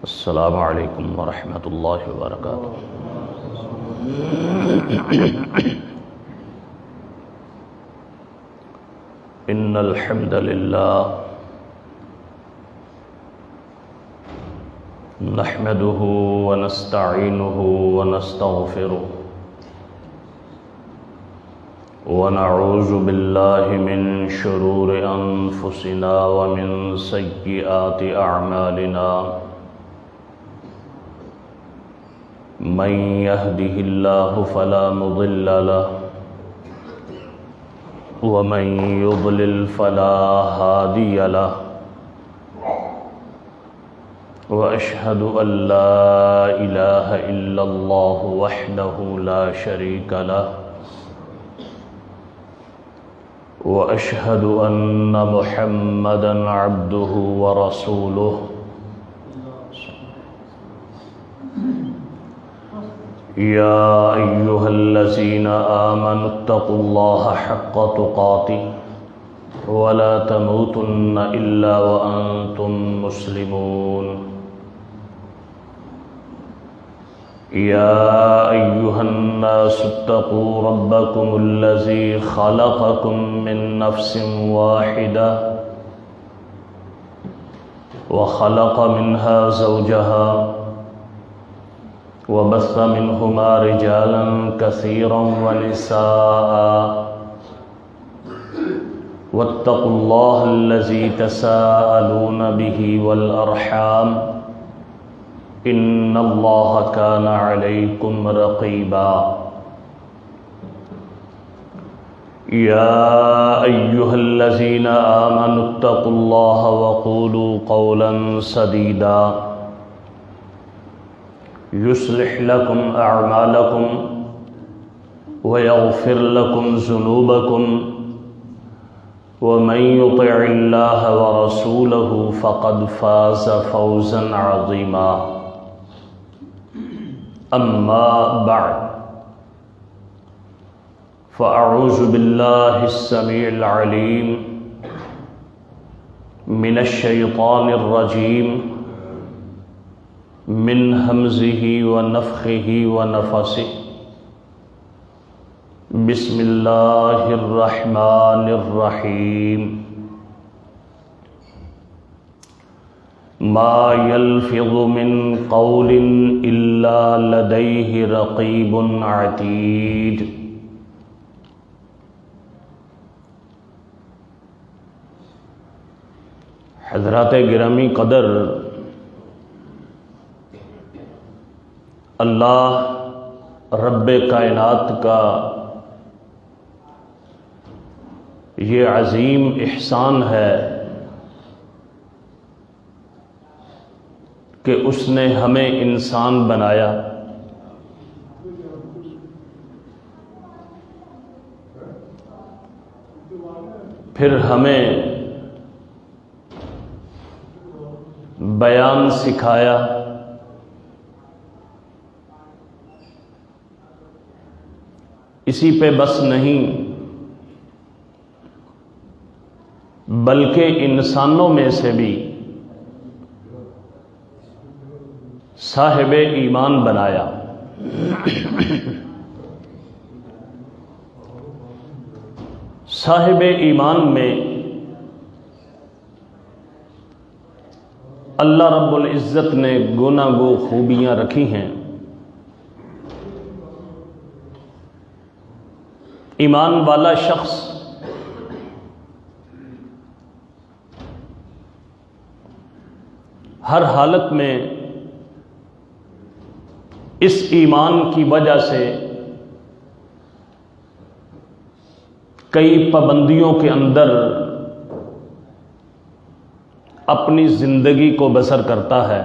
السلام علیکم ورحمۃ اللہ وبرکاتہ۔ ان الحمد للہ نحمده ونستعینه ونستغفره ونعوذ باللہ من شرور انفسنا ومن سیئات اعمالنا من يهده الله فلا مضل له ومن يضلل فلا هادي له وأشهد أن لا إله إلا الله وحده لا شريك له وأشهد أن محمدا عبده ورسوله يا أيها الذين آمنوا اتقوا الله حق تقاته ولا تموتن إلا وأنتم مسلمون يا أيها الناس اتقوا ربكم الذي خلقكم من نفس واحدة وخلق منها زوجها وبث منهما رجالا كثيرا ونساء واتقوا الله الذي تساءلون به والأرحام إن الله كان عليكم رقيبا يا أيها الذين آمنوا اتقوا الله وقولوا قولا سديدا يصلح لكم أعمالكم ويغفر لكم ذنوبكم ومن يطع الله ورسوله فقد فاز فوزا عظيما أما بعد فأعوذ بالله السميع العليم من الشيطان الرجيم من همزه ونفخه ونفسه بسم الله الرحمن الرحيم ما يلفظ من قول إلا لديه رقيب عتيد حضرات گرامی قدر، اللہ رب کائنات کا یہ عظیم احسان ہے کہ اس نے ہمیں انسان بنایا، پھر ہمیں بیان سکھایا، اسی پہ بس نہیں بلکہ انسانوں میں سے بھی صاحب ایمان بنایا۔ صاحب ایمان میں اللہ رب العزت نے گناگو خوبیاں رکھی ہیں۔ ایمان والا شخص ہر حالت میں اس ایمان کی وجہ سے کئی پابندیوں کے اندر اپنی زندگی کو بسر کرتا ہے۔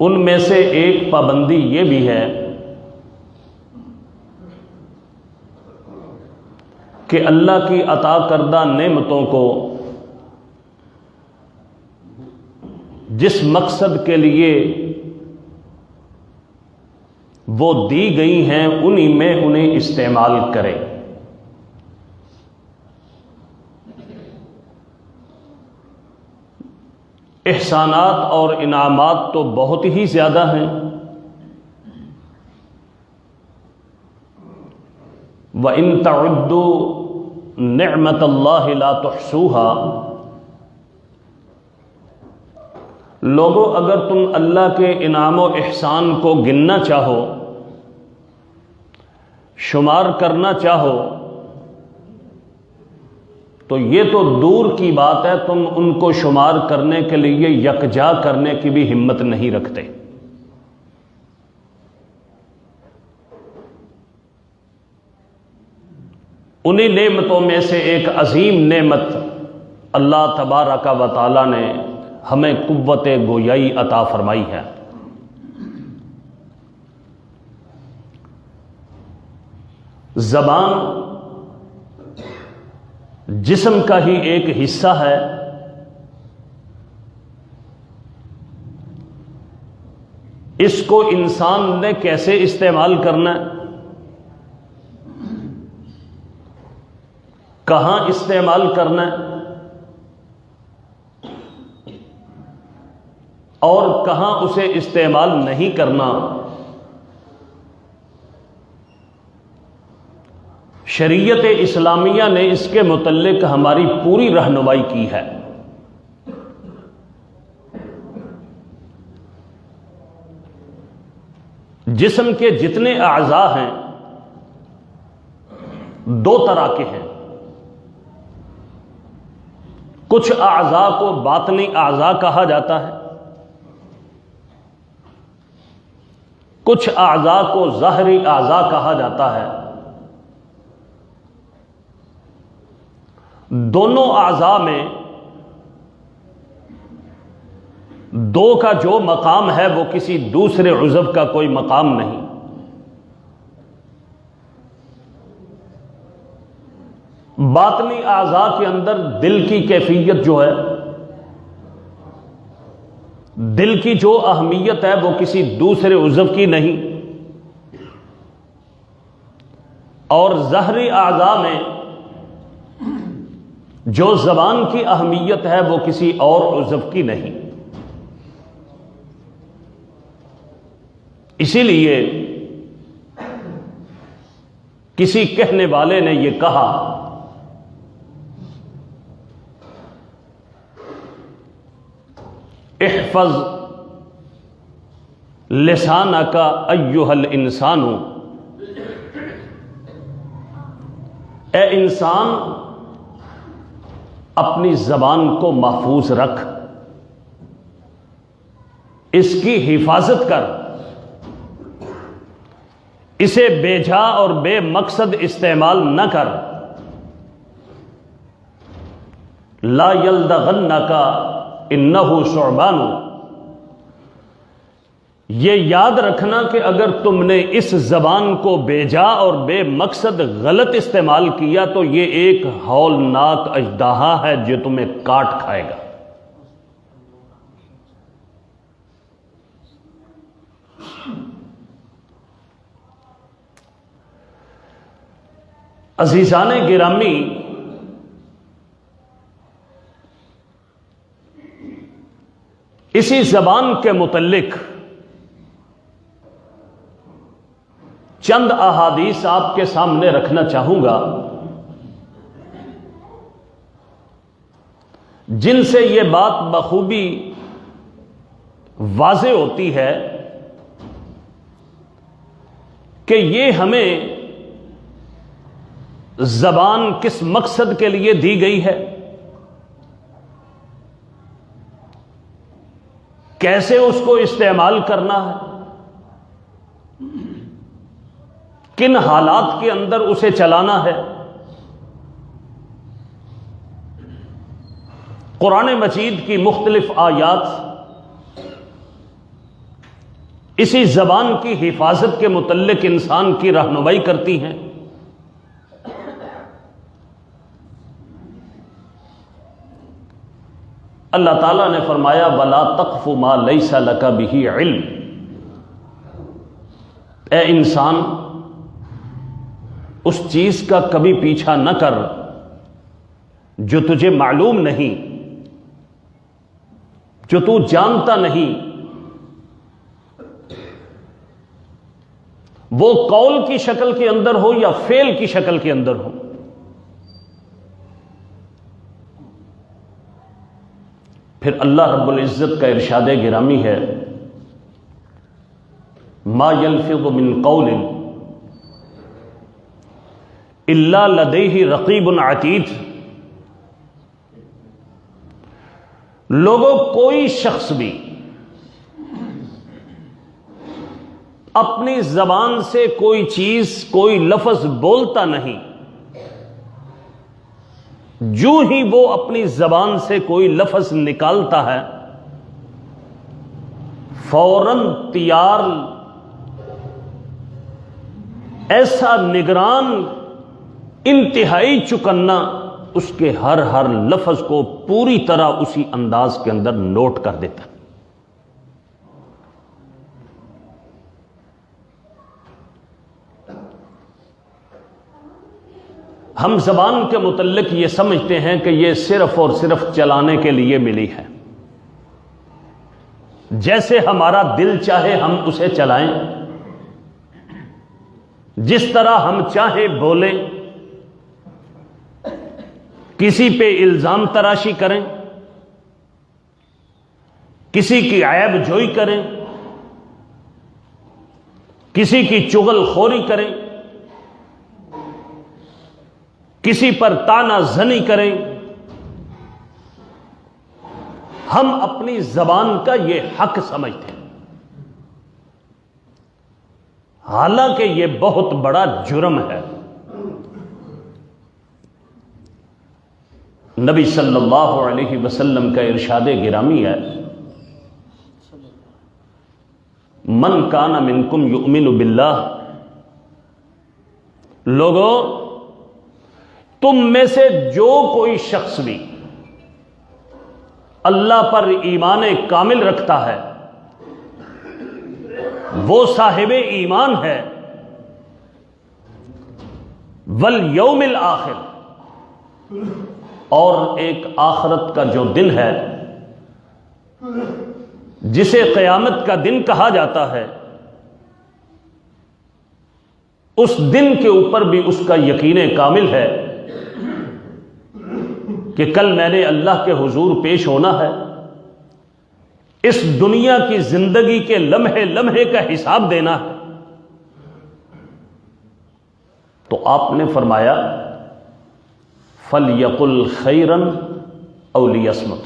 ان میں سے ایک پابندی یہ بھی ہے کہ اللہ کی عطا کردہ نعمتوں کو جس مقصد کے لیے وہ دی گئی ہیں انہی میں انہیں استعمال کرے۔ احسانات اور انعامات تو بہت ہی زیادہ ہیں، وَإِن تَعُدُّوا نِعْمَتَ اللَّهِ لَا تُحْصُوهَا۔ لوگو، اگر تم اللہ کے انعام و احسان کو گننا چاہو، شمار کرنا چاہو، تو یہ تو دور کی بات ہے، تم ان کو شمار کرنے کے لیے یکجا کرنے کی بھی ہمت نہیں رکھتے۔ انہی نعمتوں میں سے ایک عظیم نعمت اللہ تبارک و تعالی نے ہمیں قوت گویائی عطا فرمائی ہے۔ زبان جسم کا ہی ایک حصہ ہے، اس کو انسان نے کیسے استعمال کرنا ہے، کہاں استعمال کرنا ہے اور کہاں اسے استعمال نہیں کرنا، شریعت اسلامیہ نے اس کے متعلق ہماری پوری رہنمائی کی ہے۔ جسم کے جتنے اعضاء ہیں دو طرح کے ہیں، کچھ اعضاء کو باطنی اعضاء کہا جاتا ہے، کچھ اعضاء کو ظاہری اعضاء کہا جاتا ہے۔ دونوں اعضاء میں دو کا جو مقام ہے وہ کسی دوسرے عضو کا کوئی مقام نہیں۔ باطنی اعضاء کے اندر دل کی کیفیت جو ہے، دل کی جو اہمیت ہے وہ کسی دوسرے عضو کی نہیں، اور ظاہری اعضاء میں جو زبان کی اہمیت ہے وہ کسی اور عضو کی نہیں۔ اسی لیے کسی کہنے والے نے یہ کہا، احفظ لسانک ایھا الانسان، اے انسان اپنی زبان کو محفوظ رکھ، اس کی حفاظت کر، اسے بے جا اور بے مقصد استعمال نہ کر۔ لا یلدغنک انہ ثعبان، یہ یاد رکھنا کہ اگر تم نے اس زبان کو بے جا اور بے مقصد غلط استعمال کیا تو یہ ایک ہولناک اژدہا ہے جو تمہیں کاٹ کھائے گا۔ عزیزان گرامی، اسی زبان کے متعلق چند احادیث آپ کے سامنے رکھنا چاہوں گا جن سے یہ بات بخوبی واضح ہوتی ہے کہ یہ ہمیں زبان کس مقصد کے لیے دی گئی ہے، کیسے اس کو استعمال کرنا ہے، کن حالات کے اندر اسے چلانا ہے۔ قرآن مجید کی مختلف آیات اسی زبان کی حفاظت کے متعلق انسان کی رہنمائی کرتی ہیں۔ اللہ تعالیٰ نے فرمایا وَلَا تَقْفُ مَا لَيْسَ لَكَ بِهِ عِلْمٌ، اے انسان اس چیز کا کبھی پیچھا نہ کر جو تجھے معلوم نہیں، جو تو جانتا نہیں، وہ قول کی شکل کے اندر ہو یا فعل کی شکل کے اندر ہو، پھر اللہ رب العزت کا ارشاد گرامی ہے ما یلفظ من قول الا لدیہ رقیب عتید۔ لوگوں، کوئی شخص بھی اپنی زبان سے کوئی چیز، کوئی لفظ بولتا نہیں، جو ہی وہ اپنی زبان سے کوئی لفظ نکالتا ہے فوراً تیار ایسا نگران انتہائی چکنا اس کے ہر لفظ کو پوری طرح اسی انداز کے اندر نوٹ کر دیتا ہے۔ ہم زبان کے متعلق یہ سمجھتے ہیں کہ یہ صرف اور صرف چلانے کے لیے ملی ہے، جیسے ہمارا دل چاہے ہم اسے چلائیں، جس طرح ہم چاہے بولیں، کسی پہ الزام تراشی کریں، کسی کی عیب جوئی کریں، کسی کی چغل خوری کریں، کسی پر تانا زنی کریں، ہم اپنی زبان کا یہ حق سمجھتے ہیں، حالانکہ یہ بہت بڑا جرم ہے۔ نبی صلی اللہ علیہ وسلم کا ارشاد گرامی ہے من کان منکم یؤمن باللہ، لوگوں تم میں سے جو کوئی شخص بھی اللہ پر ایمان کامل رکھتا ہے وہ صاحب ایمان ہے، والیوم الآخر، اور ایک آخرت کا جو دن ہے جسے قیامت کا دن کہا جاتا ہے، اس دن کے اوپر بھی اس کا یقین کامل ہے کہ کل میں نے اللہ کے حضور پیش ہونا ہے، اس دنیا کی زندگی کے لمحے لمحے کا حساب دینا ہے۔ تو آپ نے فرمایا فَلْيَقُلْ خَيْرًا أَوْ لِيَصْمُتْ۔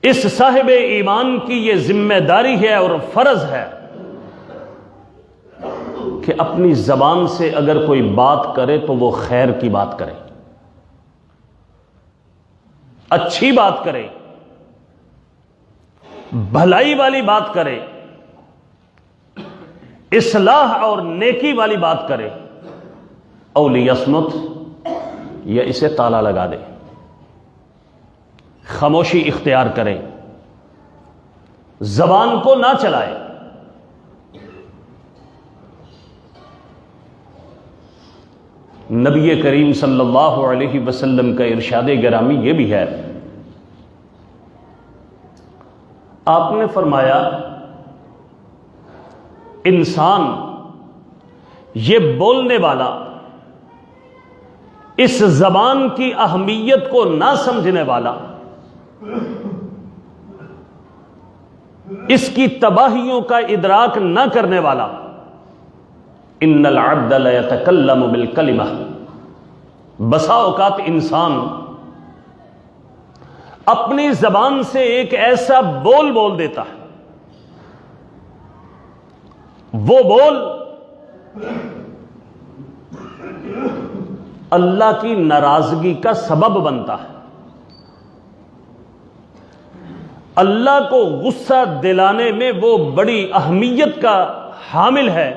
اس صاحب ایمان کی یہ ذمہ داری ہے اور فرض ہے کہ اپنی زبان سے اگر کوئی بات کرے تو وہ خیر کی بات کرے، اچھی بات کرے، بھلائی والی بات کرے، اصلاح اور نیکی والی بات کرے، او لیصمت، یا اسے تالا لگا دے، خاموشی اختیار کرے، زبان کو نہ چلائے۔ نبی کریم صلی اللہ علیہ وسلم کا ارشاد گرامی یہ بھی ہے، آپ نے فرمایا انسان یہ بولنے والا اس زبان کی اہمیت کو نہ سمجھنے والا، اس کی تباہیوں کا ادراک نہ کرنے والا، ان العبد لیتکلم بالکلمہ، بسا اوقات انسان اپنی زبان سے ایک ایسا بول بول دیتا ہے، وہ بول اللہ کی ناراضگی کا سبب بنتا ہے، اللہ کو غصہ دلانے میں وہ بڑی اہمیت کا حامل ہے۔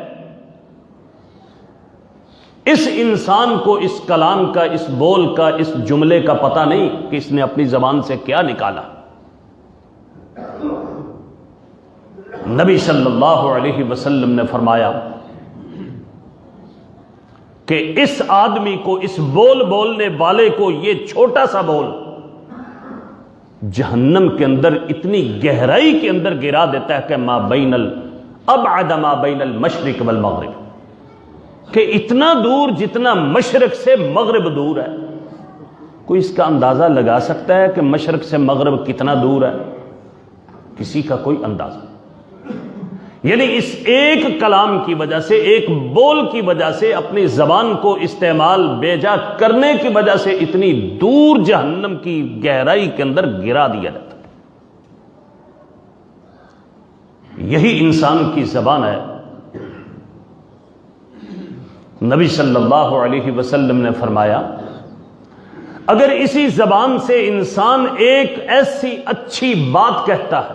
اس انسان کو اس کلام کا، اس بول کا، اس جملے کا پتہ نہیں کہ اس نے اپنی زبان سے کیا نکالا۔ نبی صلی اللہ علیہ وسلم نے فرمایا کہ اس آدمی کو، اس بول بولنے والے کو، یہ چھوٹا سا بول جہنم کے اندر اتنی گہرائی کے اندر گرا دیتا ہے کہ ما بین ابعد ما بین المشرق والمغرب، کہ اتنا دور جتنا مشرق سے مغرب دور ہے۔ کوئی اس کا اندازہ لگا سکتا ہے کہ مشرق سے مغرب کتنا دور ہے؟ کسی کا کوئی اندازہ۔ یعنی اس ایک کلام کی وجہ سے، ایک بول کی وجہ سے، اپنی زبان کو استعمال بیجا کرنے کی وجہ سے اتنی دور جہنم کی گہرائی کے اندر گرا دیا جاتا ہے۔ یہی انسان کی زبان ہے۔ نبی صلی اللہ علیہ وسلم نے فرمایا، اگر اسی زبان سے انسان ایک ایسی اچھی بات کہتا ہے،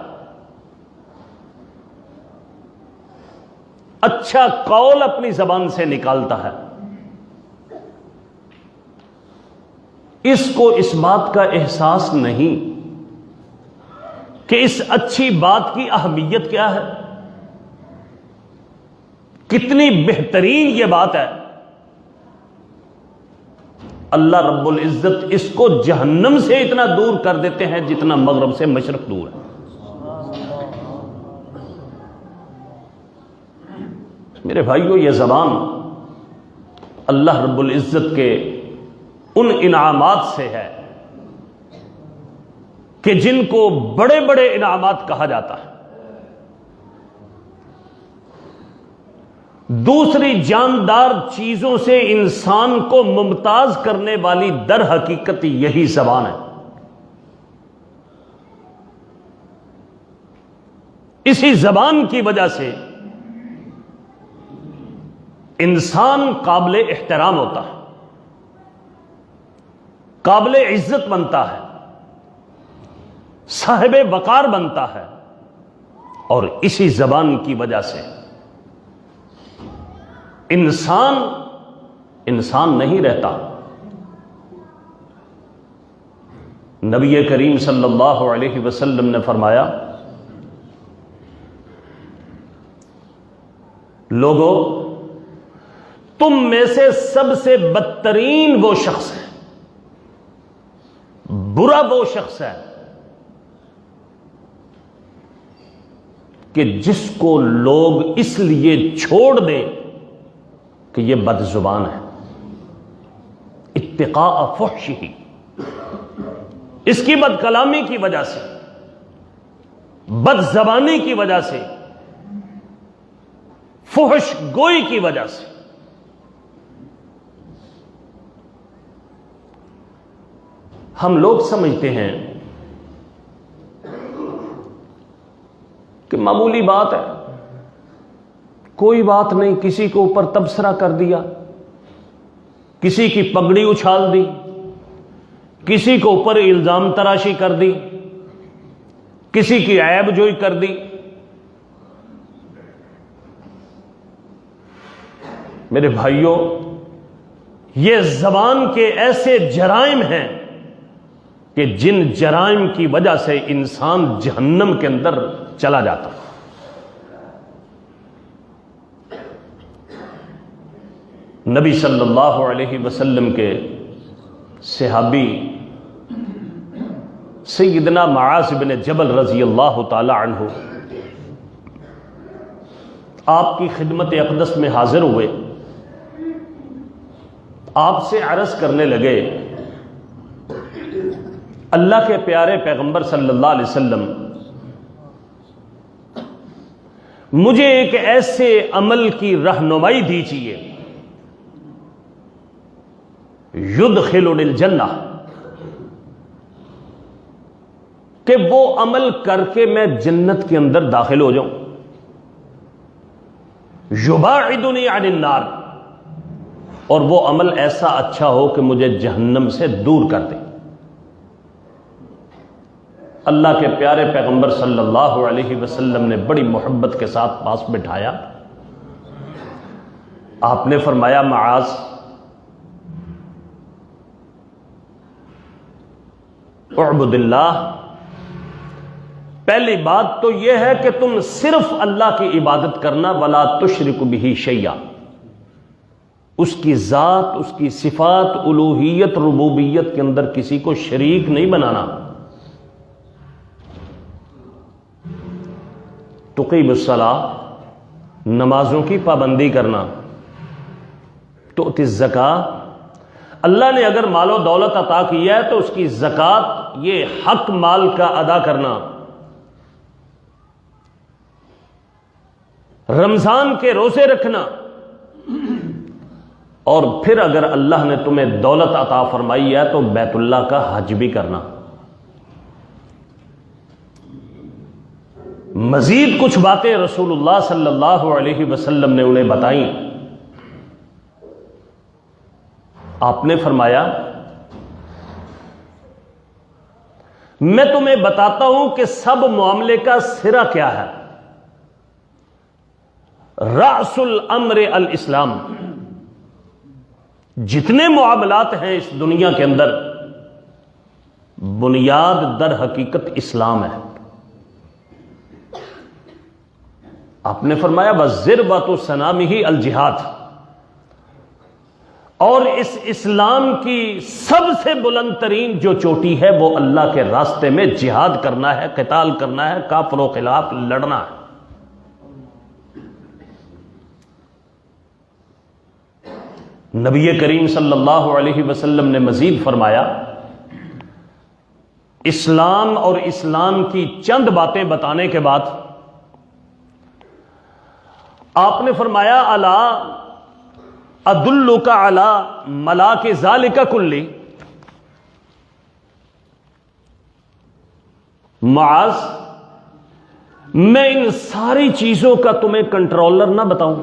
اچھا قول اپنی زبان سے نکالتا ہے، اس کو اس بات کا احساس نہیں کہ اس اچھی بات کی اہمیت کیا ہے، کتنی بہترین یہ بات ہے، اللہ رب العزت اس کو جہنم سے اتنا دور کر دیتے ہیں جتنا مغرب سے مشرق دور ہے۔ میرے بھائیو، یہ زبان اللہ رب العزت کے ان انعامات سے ہے کہ جن کو بڑے بڑے انعامات کہا جاتا ہے۔ دوسری جاندار چیزوں سے انسان کو ممتاز کرنے والی در حقیقت یہی زبان ہے۔ اسی زبان کی وجہ سے انسان قابل احترام ہوتا ہے، قابل عزت بنتا ہے، صاحب وقار بنتا ہے، اور اسی زبان کی وجہ سے انسان نہیں رہتا۔ نبی کریم صلی اللہ علیہ وسلم نے فرمایا، لوگو، تم میں سے سب سے بدترین وہ شخص ہے، برا وہ شخص ہے کہ جس کو لوگ اس لیے چھوڑ دیں کہ یہ بد زبان ہے، اتقاء فحشہ، اس کی بد کلامی کی وجہ سے، بد زبانی کی وجہ سے، فحش گوئی کی وجہ سے۔ ہم لوگ سمجھتے ہیں کہ معمولی بات ہے، کوئی بات نہیں، کسی کے اوپر تبصرہ کر دیا، کسی کی پگڑی اچھال دی، کسی کے اوپر الزام تراشی کر دی، کسی کی عیب جوئی کر دی۔ میرے بھائیوں، یہ زبان کے ایسے جرائم ہیں کہ جن جرائم کی وجہ سے انسان جہنم کے اندر چلا جاتا ہے۔ نبی صلی اللہ علیہ وسلم کے صحابی سیدنا معاذ بن جبل رضی اللہ تعالی عنہ آپ کی خدمت اقدس میں حاضر ہوئے، آپ سے عرض کرنے لگے، اللہ کے پیارے پیغمبر صلی اللہ علیہ وسلم، مجھے ایک ایسے عمل کی رہنمائی دیجیے یدخلنی الجنہ، کہ وہ عمل کر کے میں جنت کے اندر داخل ہو جاؤں، یباعدنی عن النار، اور وہ عمل ایسا اچھا ہو کہ مجھے جہنم سے دور کر دے۔ اللہ کے پیارے پیغمبر صلی اللہ علیہ وسلم نے بڑی محبت کے ساتھ پاس بٹھایا، آپ نے فرمایا، معاذ، اعبد اللہ، پہلی بات تو یہ ہے کہ تم صرف اللہ کی عبادت کرنا، ولا تشرک بہ شیئا، اس کی ذات، اس کی صفات، الوہیت، ربوبیت کے اندر کسی کو شریک نہیں بنانا۔ تقیم الصلاۃ، نمازوں کی پابندی کرنا، تؤتی الزکاۃ، اللہ نے اگر مال و دولت عطا کیا ہے تو اس کی زکوٰۃ، یہ حق مال کا ادا کرنا، رمضان کے روزے رکھنا، اور پھر اگر اللہ نے تمہیں دولت عطا فرمائی ہے تو بیت اللہ کا حج بھی کرنا۔ مزید کچھ باتیں رسول اللہ صلی اللہ علیہ وسلم نے انہیں بتائیں۔ آپ نے فرمایا میں تمہیں بتاتا ہوں کہ سب معاملے کا سرا کیا ہے۔ رأس الامر الاسلام، جتنے معاملات ہیں اس دنیا کے اندر بنیاد در حقیقت اسلام ہے۔ آپ نے فرمایا وَالذِّرْوَةُ سَنَامِهِ الجہاد، اور اس اسلام کی سب سے بلند ترین جو چوٹی ہے وہ اللہ کے راستے میں جہاد کرنا ہے، قتال کرنا ہے، کافروں کے خلاف لڑنا ہے۔ نبی کریم صلی اللہ علیہ وسلم نے مزید فرمایا، اسلام اور اسلام کی چند باتیں بتانے کے بعد آپ نے فرمایا الا ادلک علی ملاک ذالک کلی، معاذ میں ان ساری چیزوں کا تمہیں کنٹرولر نہ بتاؤں؟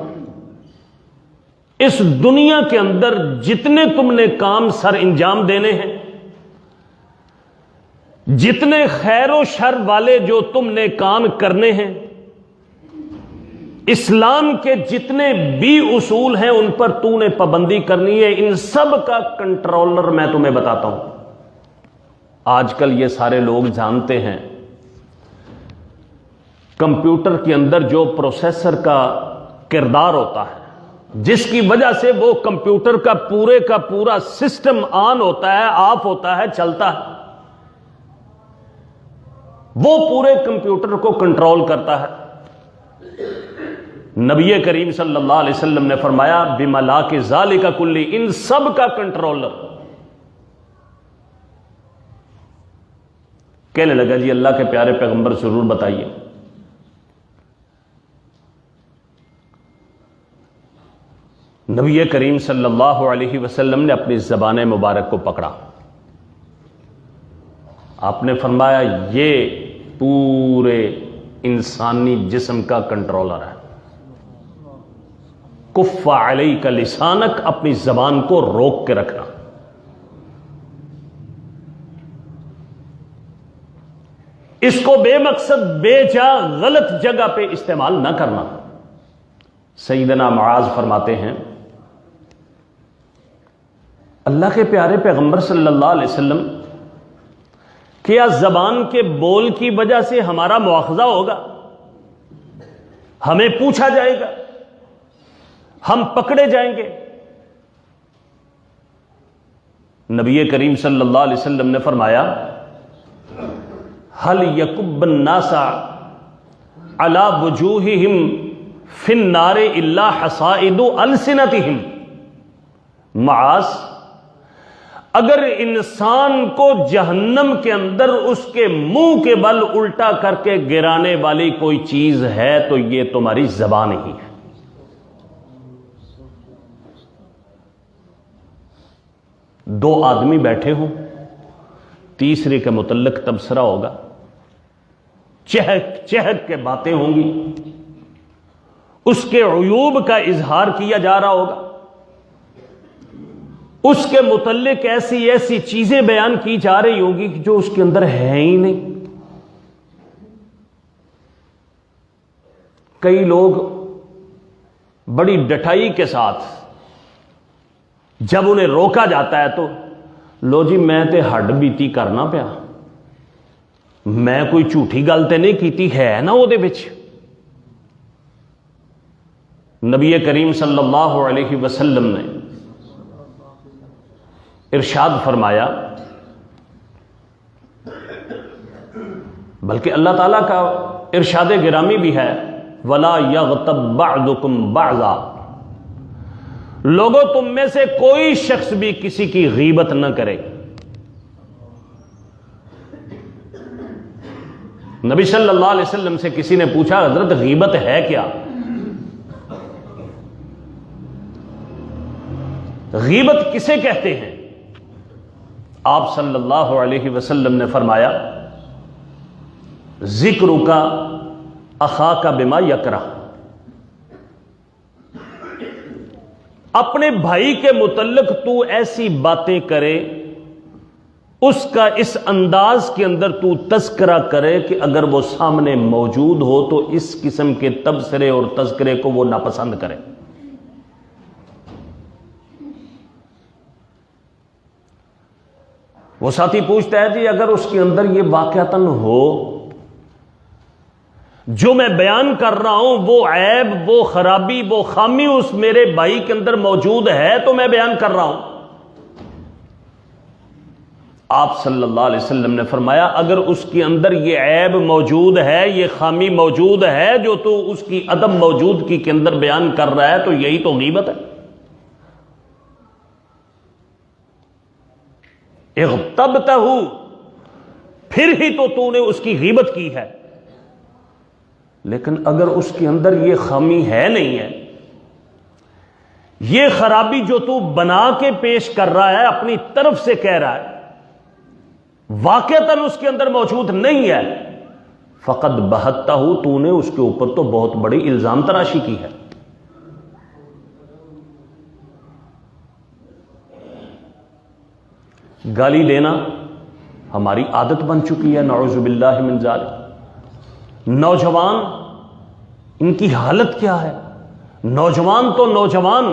اس دنیا کے اندر جتنے تم نے کام سر انجام دینے ہیں، جتنے خیر و شر والے جو تم نے کام کرنے ہیں، اسلام کے جتنے بھی اصول ہیں ان پر تو نے پابندی کرنی ہے، ان سب کا کنٹرولر میں تمہیں بتاتا ہوں۔ آج کل یہ سارے لوگ جانتے ہیں کمپیوٹر کے اندر جو پروسیسر کا کردار ہوتا ہے، جس کی وجہ سے وہ کمپیوٹر کا پورا سسٹم آن ہوتا ہے، آف ہوتا ہے، چلتا ہے، وہ پورے کمپیوٹر کو کنٹرول کرتا ہے۔ نبی کریم صلی اللہ علیہ وسلم نے فرمایا بملاک ذالک کلی، ان سب کا کنٹرولر۔ کہنے لگا جی اللہ کے پیارے پیغمبر ضرور بتائیے۔ نبی کریم صلی اللہ علیہ وسلم نے اپنی زبان مبارک کو پکڑا، آپ نے فرمایا یہ پورے انسانی جسم کا کنٹرولر ہے۔ کف علیک لسانک، اپنی زبان کو روک کے رکھنا۔ اس کو بے مقصد بے جا غلط جگہ پہ استعمال نہ کرنا۔ سیدنا معاذ فرماتے ہیں اللہ کے پیارے پیغمبر صلی اللہ علیہ وسلم، کیا زبان کے بول کی وجہ سے ہمارا مواخذہ ہوگا؟ ہمیں پوچھا جائے گا، ہم پکڑے جائیں گے؟ نبی کریم صلی اللہ علیہ وسلم نے فرمایا هل يكب الناس على وجوههم في النار الا حصائد السنتهم، معاذ اگر انسان کو جہنم کے اندر اس کے منہ کے بل الٹا کر کے گرانے والی کوئی چیز ہے تو یہ تمہاری زبان ہی ہے۔ دو آدمی بیٹھے ہوں، تیسرے کے متعلق تبصرہ ہوگا، چہک چہک کے باتیں ہوں گی، اس کے عیوب کا اظہار کیا جا رہا ہوگا، اس کے متعلق ایسی ایسی چیزیں بیان کی جا رہی ہوں گی جو اس کے اندر ہے ہی نہیں۔ کئی لوگ بڑی ڈٹائی کے ساتھ جب انہیں روکا جاتا ہے تو لو جی میں تے ہڈ بیتی کرنا پیا، میں کوئی جھوٹی گل تے نہیں کیتی، ہے نا وہ دے وچ۔ نبی کریم صلی اللہ علیہ وسلم نے ارشاد فرمایا، بلکہ اللہ تعالیٰ کا ارشاد گرامی بھی ہے وَلَا يَغْتَبْ بَعْضُكُمْ بَعْضًا، لوگوں تم میں سے کوئی شخص بھی کسی کی غیبت نہ کرے۔ نبی صلی اللہ علیہ وسلم سے کسی نے پوچھا حضرت غیبت ہے کیا؟ غیبت کسے کہتے ہیں؟ آپ صلی اللہ علیہ وسلم نے فرمایا ذکرک اخاک بما یکرہ، اپنے بھائی کے متعلق تو ایسی باتیں کرے، اس کا اس انداز کے اندر تو تذکرہ کرے کہ اگر وہ سامنے موجود ہو تو اس قسم کے تبصرے اور تذکرے کو وہ ناپسند کرے۔ وہ ساتھی پوچھتا ہے جی اگر اس کے اندر یہ واقعتاً ہو، جو میں بیان کر رہا ہوں وہ عیب، وہ خرابی، وہ خامی اس میرے بھائی کے اندر موجود ہے تو میں بیان کر رہا ہوں۔ آپ صلی اللہ علیہ وسلم نے فرمایا اگر اس کے اندر یہ عیب موجود ہے، یہ خامی موجود ہے جو تو اس کی عدم موجودگی کے اندر بیان کر رہا ہے تو یہی تو غیبت ہے۔ اغتبتہ، پھر ہی تو نے اس کی غیبت کی ہے۔ لیکن اگر اس کے اندر یہ خامی ہے نہیں ہے، یہ خرابی جو تو بنا کے پیش کر رہا ہے، اپنی طرف سے کہہ رہا ہے، واقعتاً اس کے اندر موجود نہیں ہے، فقد بہتہ، تو نے اس کے اوپر تو بہت بڑی الزام تراشی کی ہے۔ گالی دینا ہماری عادت بن چکی ہے، نعوذ باللہ من ذالک۔ نوجوان، ان کی حالت کیا ہے؟ نوجوان تو نوجوان،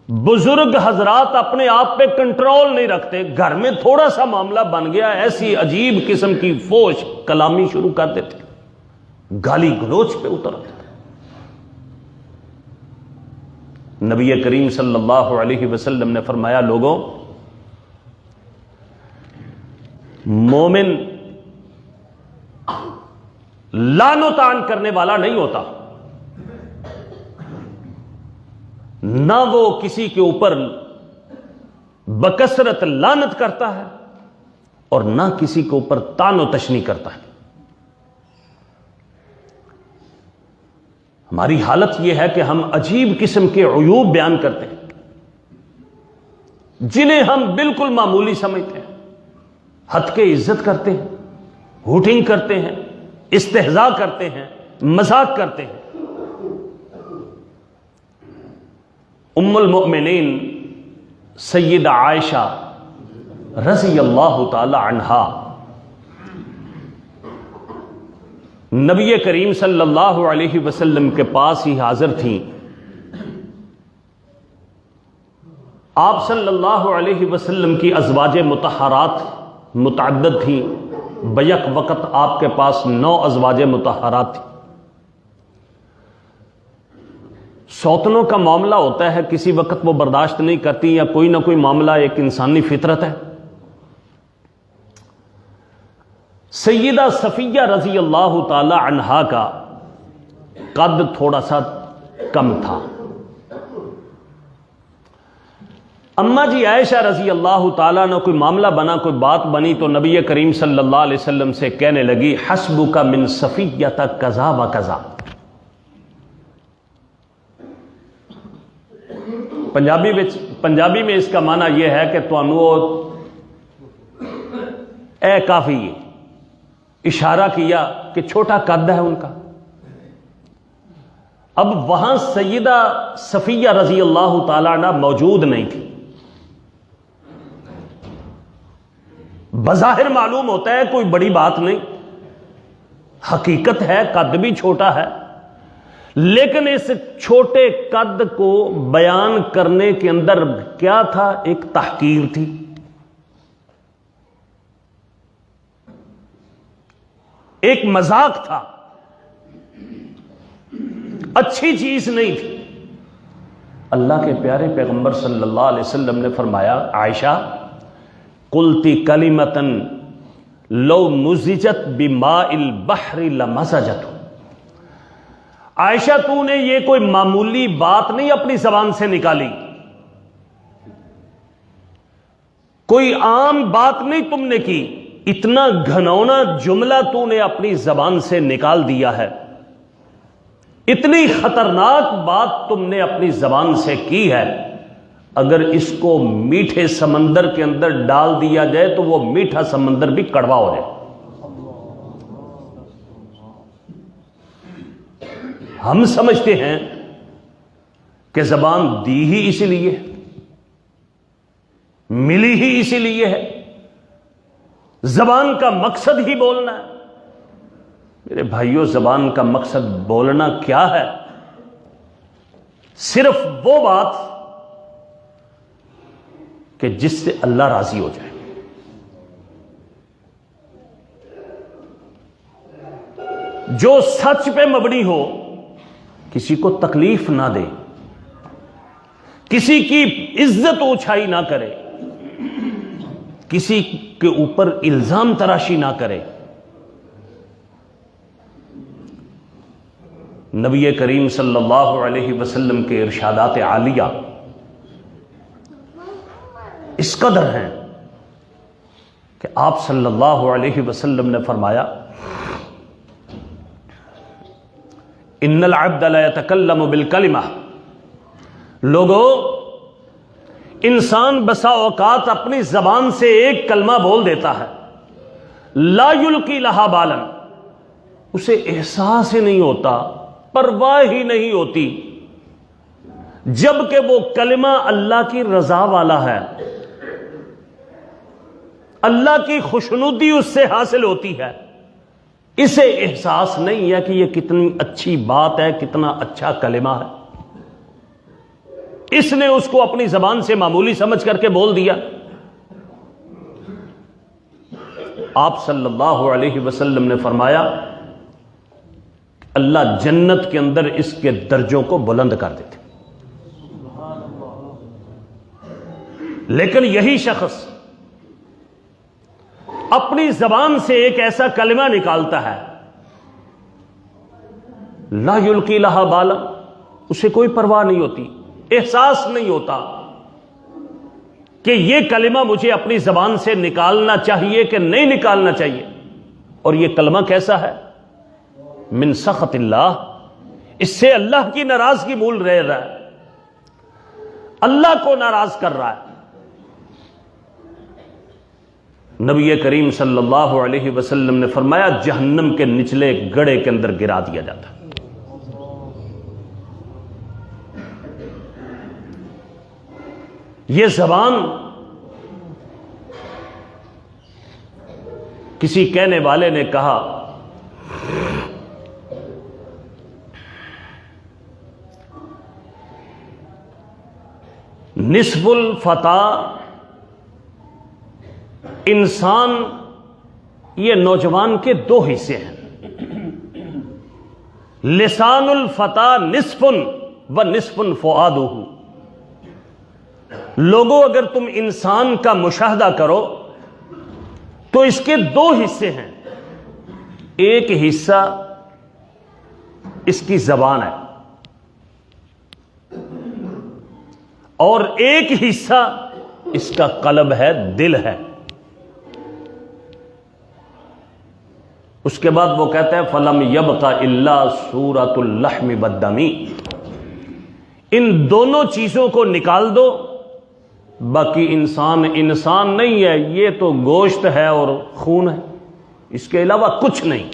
بزرگ حضرات اپنے آپ پہ کنٹرول نہیں رکھتے، گھر میں تھوڑا سا معاملہ بن گیا ایسی عجیب قسم کی فوش کلامی شروع کر دیتے، گالی گلوچ پہ اتر آتے۔ نبی کریم صلی اللہ علیہ وسلم نے فرمایا لوگوں، مومن لعن و طعن کرنے والا نہیں ہوتا، نہ وہ کسی کے اوپر بکثرت لعنت کرتا ہے اور نہ کسی کے اوپر طعن و تشنیع کرتا ہے۔ ہماری حالت یہ ہے کہ ہم عجیب قسم کے عیوب بیان کرتے ہیں جنہیں ہم بالکل معمولی سمجھتے ہیں، حد کے عزت کرتے ہیں، ہوٹنگ کرتے ہیں، استہزاء کرتے ہیں، مذاق کرتے ہیں۔ ام المؤمنین سیدہ عائشہ رضی اللہ تعالی عنہا نبی کریم صلی اللہ علیہ وسلم کے پاس ہی حاضر تھیں۔ آپ صلی اللہ علیہ وسلم کی ازواج مطہرات متعدد تھیں، بیک وقت آپ کے پاس 9 ازواج مطہرات تھیں۔ سوتنوں کا معاملہ ہوتا ہے، کسی وقت وہ برداشت نہیں کرتی یا کوئی نہ کوئی معاملہ، ایک انسانی فطرت ہے۔ سیدہ صفیہ رضی اللہ تعالی عنہا کا قد تھوڑا سا کم تھا۔ اما جی عائشہ رضی اللہ تعالیٰ نے کوئی معاملہ بنا، کوئی بات بنی تو نبی کریم صلی اللہ علیہ وسلم سے کہنے لگی حسبک من صفیۃ کذا و کذا۔ پنجابی میں اس کا معنی یہ ہے کہ تانوں اے کافی، اشارہ کیا کہ چھوٹا قد ہے ان کا۔ اب وہاں سیدہ صفیہ رضی اللہ تعالیٰ عنہ موجود نہیں تھی۔ بظاہر معلوم ہوتا ہے کوئی بڑی بات نہیں، حقیقت ہے قد بھی چھوٹا ہے، لیکن اس چھوٹے قد کو بیان کرنے کے اندر کیا تھا؟ ایک تحقیر تھی، ایک مذاق تھا، اچھی چیز نہیں تھی۔ اللہ کے پیارے پیغمبر صلی اللہ علیہ وسلم نے فرمایا عائشہ قلتی کلمۃ لو مزجت بماء البحر لمزجت. عائشہ تو نے یہ کوئی معمولی بات نہیں اپنی زبان سے نکالی، کوئی عام بات نہیں تم نے کی، اتنا گھنونا جملہ تو نے اپنی زبان سے نکال دیا ہے، اتنی خطرناک بات تم نے اپنی زبان سے کی ہے، اگر اس کو میٹھے سمندر کے اندر ڈال دیا جائے تو وہ میٹھا سمندر بھی کڑوا ہو جائے. ہم سمجھتے ہیں کہ زبان دی ہی اسی لیے، ملی ہی اسی لیے ہے، زبان کا مقصد ہی بولنا ہے. میرے بھائیوں، زبان کا مقصد بولنا کیا ہے؟ صرف وہ بات کہ جس سے اللہ راضی ہو جائے. جو سچ پہ مبنی ہو، کسی کو تکلیف نہ دے، کسی کی عزت اونچائی نہ کرے، کسی کے اوپر الزام تراشی نہ کرے. نبی کریم صلی اللہ علیہ وسلم کے ارشادات عالیہ اس قدر ہیں کہ آپ صلی اللہ علیہ وسلم نے فرمایا، ان العبد لا يتكلم بالکلمہ. لوگو، انسان بسا اوقات اپنی زبان سے ایک کلمہ بول دیتا ہے، لا یلقی لہا بالا، اسے احساس ہی نہیں ہوتا، پرواہ ہی نہیں ہوتی، جبکہ وہ کلمہ اللہ کی رضا والا ہے، اللہ کی خوشنودی اس سے حاصل ہوتی ہے، اسے احساس نہیں ہے کہ یہ کتنی اچھی بات ہے، کتنا اچھا کلمہ ہے. اس نے اس کو اپنی زبان سے معمولی سمجھ کر کے بول دیا. آپ صلی اللہ علیہ وسلم نے فرمایا، اللہ جنت کے اندر اس کے درجوں کو بلند کر دیتے. لیکن یہی شخص اپنی زبان سے ایک ایسا کلمہ نکالتا ہے، لا یلقی لہا بالا، اسے کوئی پرواہ نہیں ہوتی، احساس نہیں ہوتا کہ یہ کلمہ مجھے اپنی زبان سے نکالنا چاہیے کہ نہیں نکالنا چاہیے. اور یہ کلمہ کیسا ہے؟ من سخط اللہ، اس سے اللہ کی ناراضگی مول رہا ہے، اللہ کو ناراض کر رہا ہے. نبی کریم صلی اللہ علیہ وسلم نے فرمایا، جہنم کے نچلے گڑھے کے اندر گرا دیا جاتا. یہ زبان، کسی کہنے والے نے کہا، نصف الفتى، انسان یہ نوجوان کے دو حصے ہیں، لسان الفتى نصف و نصف فؤادہ. لوگوں، اگر تم انسان کا مشاہدہ کرو تو اس کے دو حصے ہیں، ایک حصہ اس کی زبان ہے اور ایک حصہ اس کا قلب ہے، دل ہے. اس کے بعد وہ کہتا ہے، فَلَمْ يَبْقَ إِلَّا سُورَةُ اللَّحْمِ وَالدَّمِ. ان دونوں چیزوں کو نکال دو، باقی انسان نہیں ہے، یہ تو گوشت ہے اور خون ہے، اس کے علاوہ کچھ نہیں.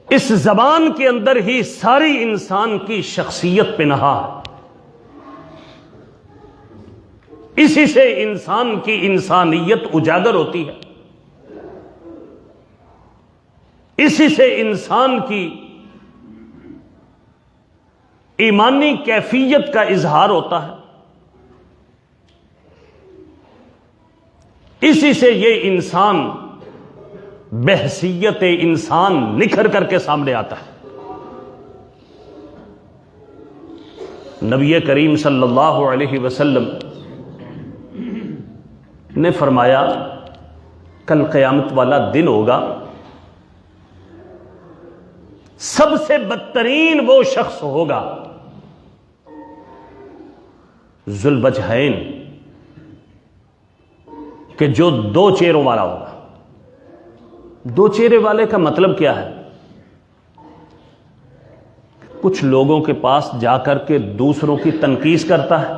اس زبان کے اندر ہی ساری انسان کی شخصیت پنہا ہے. اسی سے انسان کی انسانیت اجاگر ہوتی ہے، اسی سے انسان کی ایمانی کیفیت کا اظہار ہوتا ہے، اسی سے یہ انسان بحیثیت انسان نکھر کر کے سامنے آتا ہے. نبی کریم صلی اللہ علیہ وسلم نے فرمایا کل قیامت والا دن ہوگا، سب سے بدترین وہ شخص ہوگا ذو الوجہین، کہ جو دو چہروں والا ہوگا۔ دو چہرے والے کا مطلب کیا ہے؟ کچھ لوگوں کے پاس جا کر کے دوسروں کی تنقید کرتا ہے،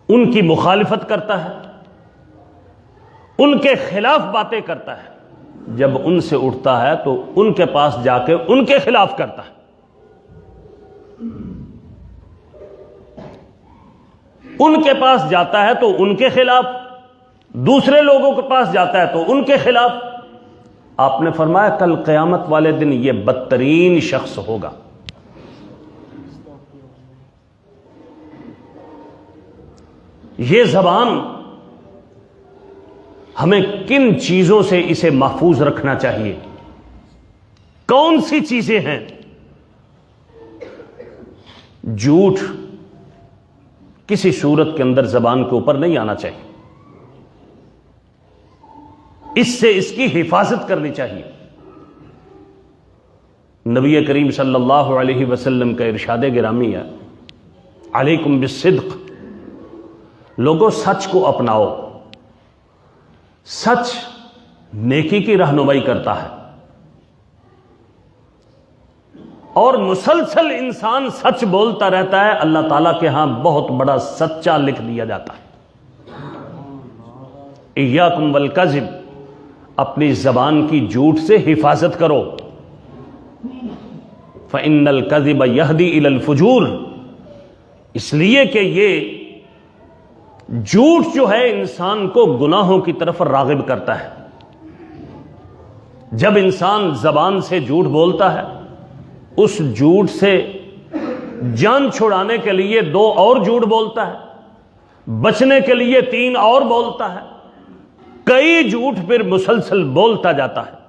ان کی مخالفت کرتا ہے، ان کے خلاف باتیں کرتا ہے، جب ان سے اٹھتا ہے تو ان کے پاس جا کے ان کے خلاف کرتا ہے، ان کے پاس جاتا ہے تو ان کے خلاف، دوسرے لوگوں کے پاس جاتا ہے تو ان کے خلاف۔ آپ نے فرمایا کل قیامت والے دن یہ بدترین شخص ہوگا۔ یہ زبان ہمیں کن چیزوں سے اسے محفوظ رکھنا چاہیے؟ کون سی چیزیں ہیں؟ جھوٹ کسی صورت کے اندر زبان کے اوپر نہیں آنا چاہیے، اس سے اس کی حفاظت کرنی چاہیے۔ نبی کریم صلی اللہ علیہ وسلم کا ارشاد گرامی ہے علیکم بالصدق، لوگوں سچ کو اپناؤ۔ سچ نیکی کی رہنمائی کرتا ہے، اور مسلسل انسان سچ بولتا رہتا ہے، اللہ تعالیٰ کے ہاں بہت بڑا سچا لکھ دیا جاتا ہے۔ ایاکم والکذب، اپنی زبان کی جھوٹ سے حفاظت کرو۔ فإن الکذب یہدی الی الفجور، اس لیے کہ یہ جھوٹ جو ہے انسان کو گناہوں کی طرف راغب کرتا ہے۔ جب انسان زبان سے جھوٹ بولتا ہے، اس جھوٹ سے جان چھڑانے کے لیے 2 اور جھوٹ بولتا ہے، بچنے کے لیے 3 اور بولتا ہے، کئی جھوٹ پھر مسلسل بولتا جاتا ہے۔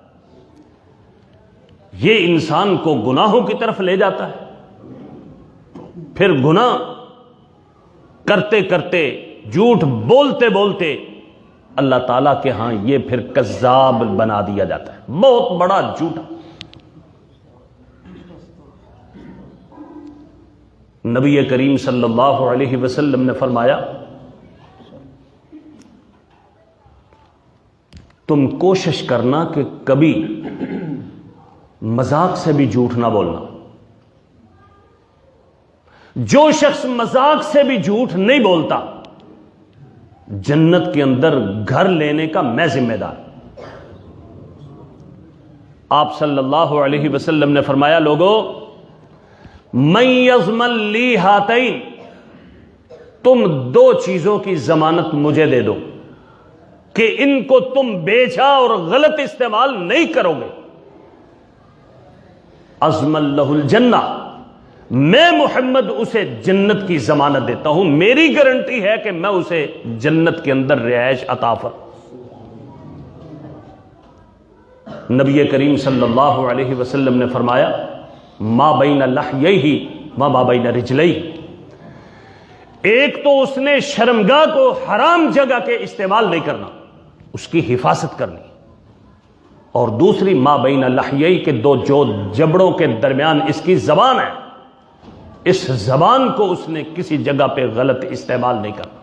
یہ انسان کو گناہوں کی طرف لے جاتا ہے، پھر گناہ کرتے کرتے، جھوٹ بولتے بولتے اللہ تعالیٰ کے ہاں یہ پھر کذاب بنا دیا جاتا ہے، بہت بڑا جھوٹا۔ نبی کریم صلی اللہ علیہ وسلم نے فرمایا تم کوشش کرنا کہ کبھی مذاق سے بھی جھوٹ نہ بولنا۔ جو شخص مذاق سے بھی جھوٹ نہیں بولتا، جنت کے اندر گھر لینے کا میں ذمہ دار۔ آپ صلی اللہ علیہ وسلم نے فرمایا لوگو من یضمن لی ہاتین، تم 2 چیزوں کی ضمانت مجھے دے دو کہ ان کو تم بیچا اور غلط استعمال نہیں کرو گے، اضمن لہ الجنہ، میں محمد اسے جنت کی ضمانت دیتا ہوں، میری گارنٹی ہے کہ میں اسے جنت کے اندر رہائش عطا فرماؤں۔ نبی کریم صلی اللہ علیہ وسلم نے فرمایا ما بین لحییہ وما بین رجلیہ، ایک تو اس نے شرمگاہ کو حرام جگہ کے استعمال نہیں کرنا، اس کی حفاظت کرنی، اور دوسری ما بین لحییہ کے 2 جو جبڑوں کے درمیان اس کی زبان ہے، اس زبان کو اس نے کسی جگہ پہ غلط استعمال نہیں کرنا۔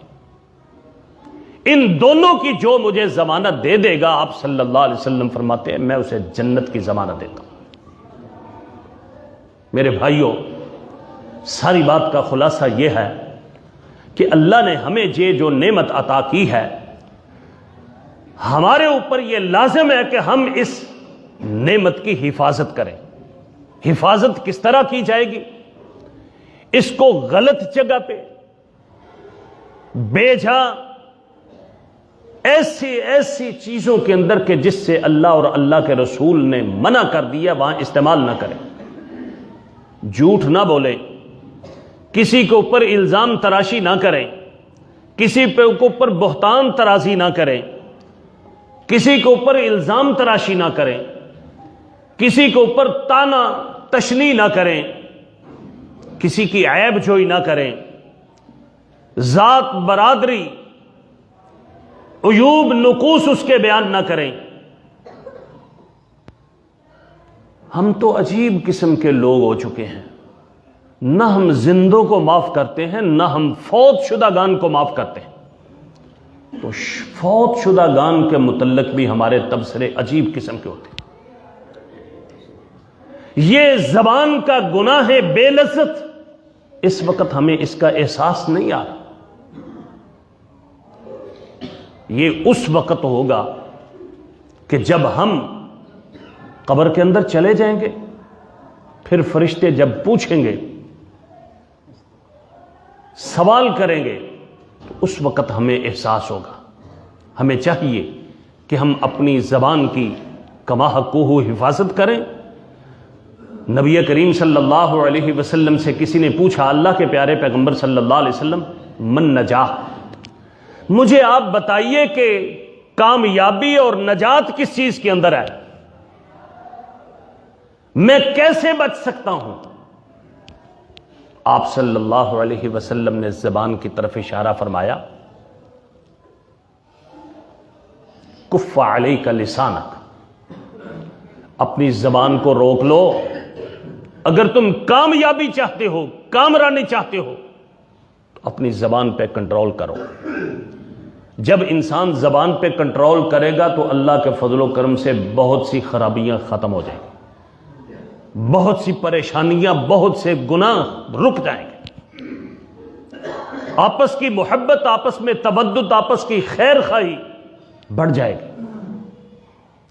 ان دونوں کی جو مجھے ضمانت دے دے گا، آپ صلی اللہ علیہ وسلم فرماتے ہیں میں اسے جنت کی ضمانت دیتا ہوں۔ میرے بھائیوں، ساری بات کا خلاصہ یہ ہے کہ اللہ نے ہمیں یہ جو نعمت عطا کی ہے، ہمارے اوپر یہ لازم ہے کہ ہم اس نعمت کی حفاظت کریں۔ حفاظت کس طرح کی جائے گی؟ اس کو غلط جگہ پہ بیجا ایسی چیزوں کے اندر کہ جس سے اللہ اور اللہ کے رسول نے منع کر دیا، وہاں استعمال نہ کریں۔ جھوٹ نہ بولیں، کسی کے اوپر الزام تراشی نہ کریں، کسی کے اوپر بہتان ترازی نہ کریں، کسی کے اوپر الزام تراشی نہ کریں، کسی کے اوپر تانا تشنی نہ کریں، کسی کی عیب جوئی نہ کریں، ذات برادری عیوب نقوص اس کے بیان نہ کریں۔ ہم تو عجیب قسم کے لوگ ہو چکے ہیں، نہ ہم زندوں کو معاف کرتے ہیں، نہ ہم فوت شدگان کو معاف کرتے ہیں۔ تو فوت شدگان کے متعلق بھی ہمارے تبصرے عجیب قسم کے ہوتے ہیں۔ یہ زبان کا گناہ ہے بے لذت، اس وقت ہمیں اس کا احساس نہیں آ رہا۔ یہ اس وقت ہوگا کہ جب ہم قبر کے اندر چلے جائیں گے، پھر فرشتے جب پوچھیں گے، سوال کریں گے، تو اس وقت ہمیں احساس ہوگا۔ ہمیں چاہیے کہ ہم اپنی زبان کی کما حقہ حفاظت کریں۔ نبی کریم صلی اللہ علیہ وسلم سے کسی نے پوچھا، اللہ کے پیارے پیغمبر صلی اللہ علیہ وسلم، من نجاح، مجھے آپ بتائیے کہ کامیابی اور نجات کس چیز کے اندر ہے، میں کیسے بچ سکتا ہوں؟ آپ صلی اللہ علیہ وسلم نے زبان کی طرف اشارہ فرمایا، کف علیک لسانک، اپنی زبان کو روک لو۔ اگر تم کامیابی چاہتے ہو، کامرانی چاہتے ہو، تو اپنی زبان پہ کنٹرول کرو۔ جب انسان زبان پہ کنٹرول کرے گا تو اللہ کے فضل و کرم سے بہت سی خرابیاں ختم ہو جائیں گی، بہت سی پریشانیاں، بہت سے گناہ رک جائیں گے۔ آپس کی محبت، آپس میں تودد، آپس کی خیر خواہی بڑھ جائے گی،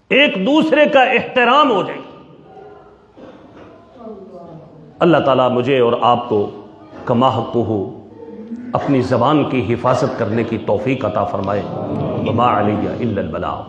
ایک دوسرے کا احترام ہو جائے گا۔ اللہ تعالیٰ مجھے اور آپ کو کما حقہ اپنی زبان کی حفاظت کرنے کی توفیق عطا فرمائے۔ وما علیہ الا البلاغ۔